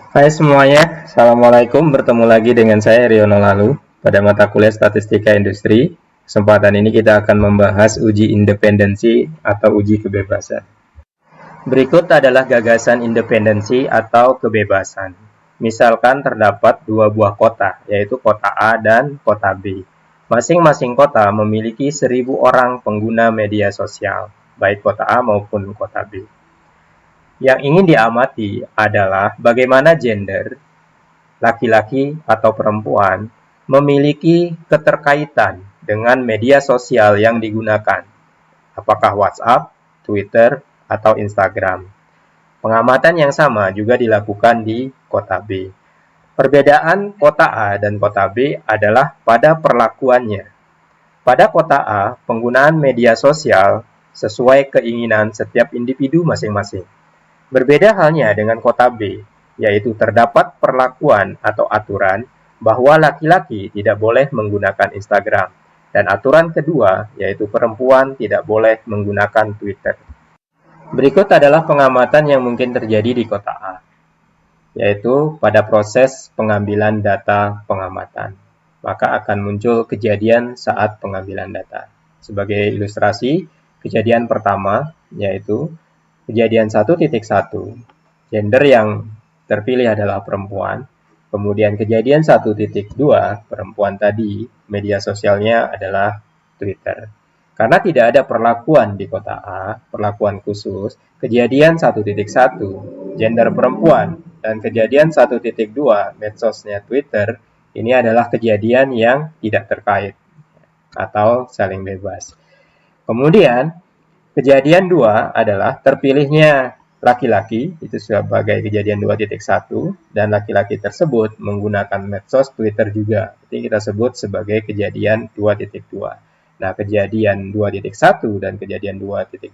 Hai semuanya, Assalamualaikum. Bertemu lagi dengan saya Riono Lalu pada mata kuliah Statistika Industri. Kesempatan ini kita akan membahas uji independensi atau uji kebebasan. Berikut adalah gagasan independensi atau kebebasan. Misalkan terdapat dua buah kota, yaitu kota A dan kota B. Masing-masing kota memiliki 1.000 orang pengguna media sosial, baik kota A maupun kota B. Yang ingin diamati adalah bagaimana gender laki-laki atau perempuan memiliki keterkaitan dengan media sosial yang digunakan, apakah WhatsApp, Twitter, atau Instagram. Pengamatan yang sama juga dilakukan di kota B. Perbedaan kota A dan kota B adalah pada perlakuannya. Pada kota A, penggunaan media sosial sesuai keinginan setiap individu masing-masing. Berbeda halnya dengan kota B, yaitu terdapat perlakuan atau aturan bahwa laki-laki tidak boleh menggunakan Instagram, dan aturan kedua, yaitu perempuan tidak boleh menggunakan Twitter. Berikut adalah pengamatan yang mungkin terjadi di kota A, yaitu pada proses pengambilan data pengamatan. Maka akan muncul kejadian saat pengambilan data. Sebagai ilustrasi, kejadian pertama, yaitu kejadian 1.1, gender yang terpilih adalah perempuan. Kemudian kejadian 1.2, perempuan tadi, media sosialnya adalah Twitter. Karena tidak ada perlakuan di kota A, perlakuan khusus, kejadian 1.1, gender perempuan, dan kejadian 1.2, medsosnya Twitter, ini adalah kejadian yang tidak terkait atau saling bebas. Kemudian, kejadian 2 adalah terpilihnya laki-laki, itu sebagai kejadian 2.1, dan laki-laki tersebut menggunakan medsos Twitter juga. Jadi kita sebut sebagai kejadian 2.2. Nah, kejadian 2.1 dan kejadian 2.2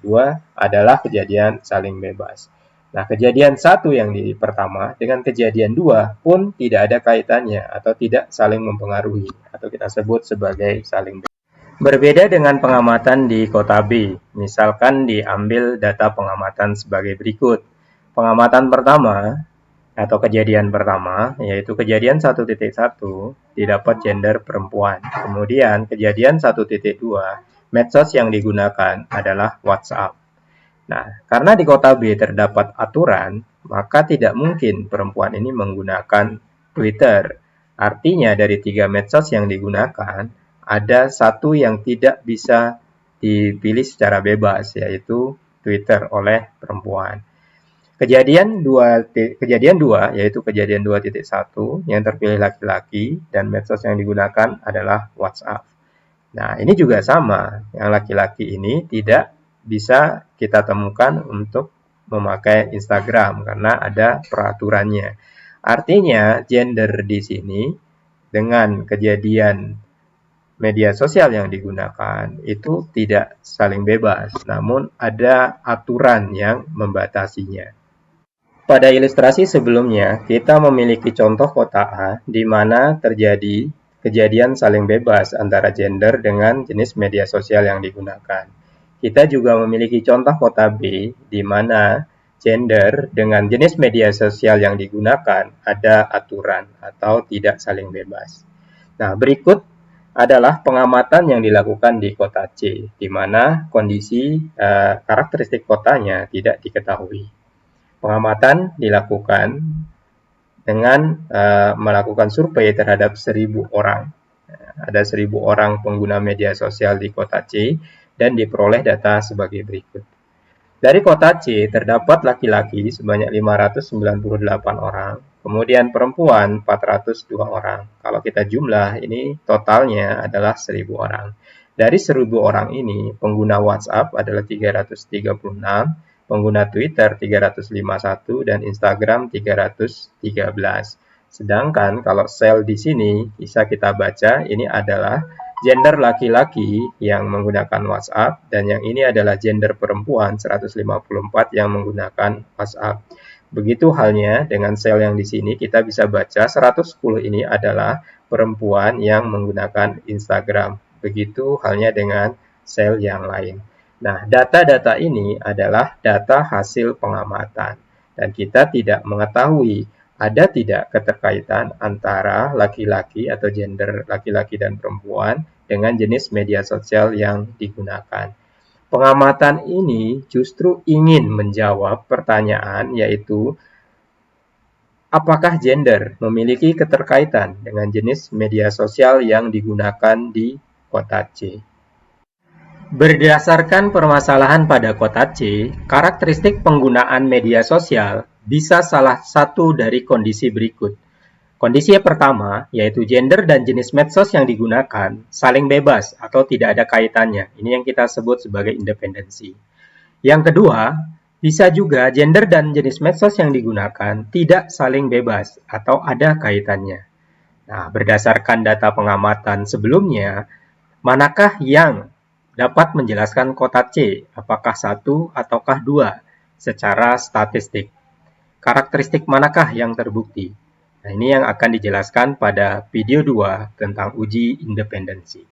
adalah kejadian saling bebas. Nah, kejadian 1 yang di pertama dengan kejadian 2 pun tidak ada kaitannya atau tidak saling mempengaruhi, atau kita sebut sebagai saling bebas. Berbeda dengan pengamatan di kota B, misalkan diambil data pengamatan sebagai berikut. Pengamatan pertama atau kejadian pertama, yaitu kejadian 1.1, didapat gender perempuan. Kemudian kejadian 1.2, medsos yang digunakan adalah WhatsApp. Nah, karena di kota B terdapat aturan, maka tidak mungkin perempuan ini menggunakan Twitter. Artinya dari 3 medsos yang digunakan, ada satu yang tidak bisa dipilih secara bebas, yaitu Twitter oleh perempuan. Kejadian 2, yaitu kejadian 2.1 yang terpilih laki-laki dan medsos yang digunakan adalah WhatsApp. Nah, ini juga sama. Yang laki-laki ini tidak bisa kita temukan untuk memakai Instagram karena ada peraturannya. Artinya, gender di sini dengan kejadian media sosial yang digunakan itu tidak saling bebas, namun ada aturan yang membatasinya. Pada ilustrasi sebelumnya, kita memiliki contoh kota A di mana terjadi kejadian saling bebas antara gender dengan jenis media sosial yang digunakan. Kita juga memiliki contoh kota B di mana gender dengan jenis media sosial yang digunakan ada aturan atau tidak saling bebas. Nah, berikut adalah pengamatan yang dilakukan di kota C, di mana kondisi karakteristik kotanya tidak diketahui. Pengamatan dilakukan dengan melakukan survei terhadap 1.000 orang. Ada 1.000 orang pengguna media sosial di kota C dan diperoleh data sebagai berikut. Dari kota C terdapat laki-laki sebanyak 598 orang, kemudian perempuan 402 orang. Kalau kita jumlah, ini totalnya adalah 1.000 orang. Dari 1.000 orang ini, pengguna WhatsApp adalah 336, pengguna Twitter 351, dan Instagram 313. Sedangkan kalau sel di sini bisa kita baca ini adalah gender laki-laki yang menggunakan WhatsApp dan yang ini adalah gender perempuan 154 yang menggunakan WhatsApp. Begitu halnya dengan sel yang di sini kita bisa baca 110 ini adalah perempuan yang menggunakan Instagram. Begitu halnya dengan sel yang lain. Nah, data-data ini adalah data hasil pengamatan dan kita tidak mengetahui ada tidak keterkaitan antara laki-laki atau gender laki-laki dan perempuan dengan jenis media sosial yang digunakan. Pengamatan ini justru ingin menjawab pertanyaan, yaitu apakah gender memiliki keterkaitan dengan jenis media sosial yang digunakan di kota C. Berdasarkan permasalahan pada kota C, karakteristik penggunaan media sosial bisa salah satu dari kondisi berikut. Kondisi yang pertama, yaitu gender dan jenis medsos yang digunakan saling bebas atau tidak ada kaitannya. Ini yang kita sebut sebagai independensi. Yang kedua, bisa juga gender dan jenis medsos yang digunakan tidak saling bebas atau ada kaitannya. Nah, berdasarkan data pengamatan sebelumnya, manakah yang dapat menjelaskan kota C, apakah 1 ataukah 2 secara statistik? Karakteristik manakah yang terbukti? Nah, ini yang akan dijelaskan pada video 2 tentang uji independensi.